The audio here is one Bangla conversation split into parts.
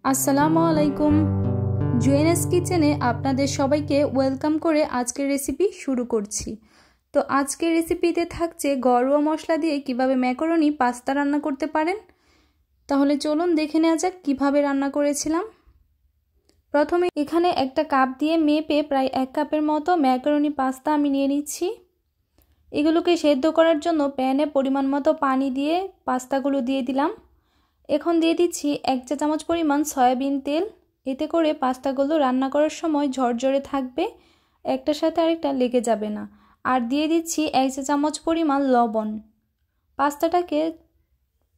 আসসালামু আলাইকুম। জুয়েনাস কিচেনে আপনাদের সবাইকে ওয়েলকাম করে আজকের রেসিপি শুরু করছি। তো আজকের রেসিপিতে থাকছে ঘরোয়া মশলা দিয়ে কিভাবে ম্যাকারনি পাস্তা রান্না করতে পারেন। তাহলে চলুন দেখে নেওয়া যাক কিভাবে রান্না করেছিলাম। প্রথমে এখানে একটা কাপ দিয়ে মেপে প্রায় 1 কাপের মতো ম্যাকারনি পাস্তা আমি নিয়ে নিচ্ছি। এগুলোকে সেদ্ধ করার জন্য প্যানে পরিমাণ মতো পানি দিয়ে পাস্তাগুলো দিয়ে দিলাম। এখন দিয়ে দিচ্ছি 1 চা চামচ পরিমাণ সয়াবিন তেল। এতে করে পাস্তাগুলো রান্না করার সময় ঝরঝরে থাকবে, একটার সাথে আরেকটা লেগে যাবে না। আর দিয়ে দিচ্ছি 1 চা চামচ পরিমাণ লবণ। পাস্তাটাকে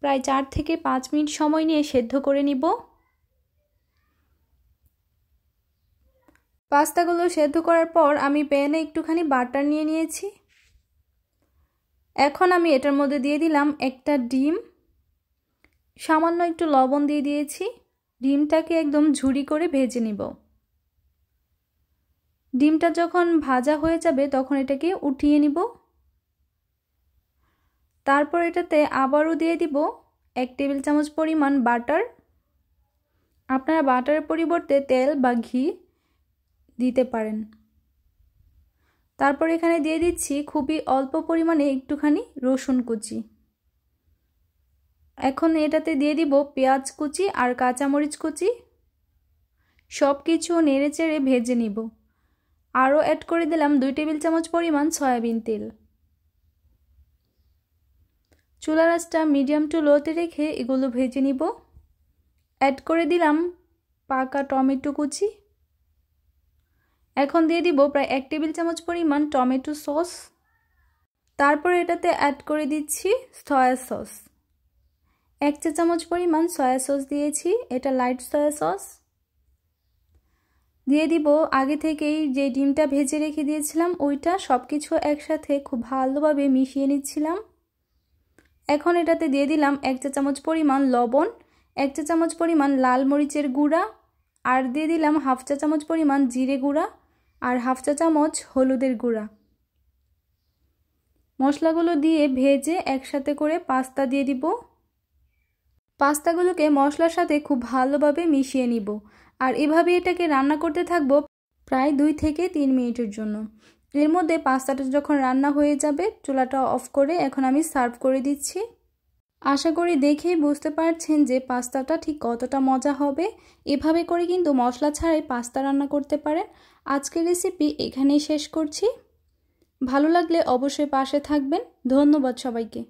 প্রায় 4 থেকে 5 মিনিট সময় নিয়ে সেদ্ধ করে নিব। পাস্তাগুলো সেদ্ধ করার পর আমি প্যানে একটুখানি বাটার নিয়ে নিয়েছি। এখন আমি এটার মধ্যে দিয়ে দিলাম একটা ডিম, সামান্য একটু লবণ দিয়ে দিয়েছি। ডিমটাকে একদম ঝুরি করে ভেজে নিব। ডিমটা যখন ভাজা হয়ে যাবে তখন এটাকে উঠিয়ে নিব। তারপর এটাতে আবারও দিয়ে দিব 1 টেবিল চামচ পরিমাণ বাটার। আপনারা বাটারের পরিবর্তে তেল বা ঘি দিতে পারেন। তারপর এখানে দিয়ে দিচ্ছি খুবই অল্প পরিমাণে একটুখানি রসুন কুচি। এখন এটাতে দিয়ে দিব পেঁয়াজ কুচি আর কাঁচামরিচ কুচি। সব কিছু নেড়েচেড়ে ভেজে নিব। আরও অ্যাড করে দিলাম 2 টেবিল চামচ পরিমাণ সয়াবিন তেল। চুলার আঁচটা মিডিয়াম টু লোতে রেখে এগুলো ভেজে নিব। অ্যাড করে দিলাম পাকা টমেটো কুচি। এখন দিয়ে দিব প্রায় 1 টেবিল চামচ পরিমাণ টমেটো সস। তারপর এটাতে অ্যাড করে দিচ্ছি সয়া সস। 1 চা চামচ পরিমাণ সয়া সস দিয়েছি, এটা লাইট সয়া সস। দিয়ে দিব আগে থেকেই যে ডিমটা ভেজে রেখে দিয়েছিলাম ওইটা, সব কিছু একসাথে খুব ভালোভাবে মিশিয়ে নিচ্ছিলাম। এখন এটাতে দিয়ে দিলাম 1 চা চামচ পরিমাণ লবণ, 1 চা চামচ পরিমাণ লাল মরিচের গুঁড়া, আর দিয়ে দিলাম হাফ চা চামচ পরিমাণ জিরে গুঁড়া আর হাফ চা চামচ হলুদের গুঁড়া। মশলাগুলো দিয়ে ভেজে একসাথে করে পাস্তা দিয়ে দিব। পাস্তাগুলোকে মশলার সাথে খুব ভালোভাবে মিশিয়ে নিব। আর এভাবে এটাকে রান্না করতে থাকবো প্রায় 2 থেকে 3 মিনিটের জন্য। এর মধ্যে পাস্তাটা যখন রান্না হয়ে যাবে চুলাটা অফ করে এখন আমি সার্ভ করে দিচ্ছি। আশা করি দেখেই বুঝতে পারছেন যে পাস্তাটা ঠিক কতটা মজা হবে। এভাবে করে কিন্তু মশলা ছাড়াই পাস্তা রান্না করতে পারেন। আজকের রেসিপি এখানেই শেষ করছি। ভালো লাগলে অবশ্যই পাশে থাকবেন। ধন্যবাদ সবাইকে।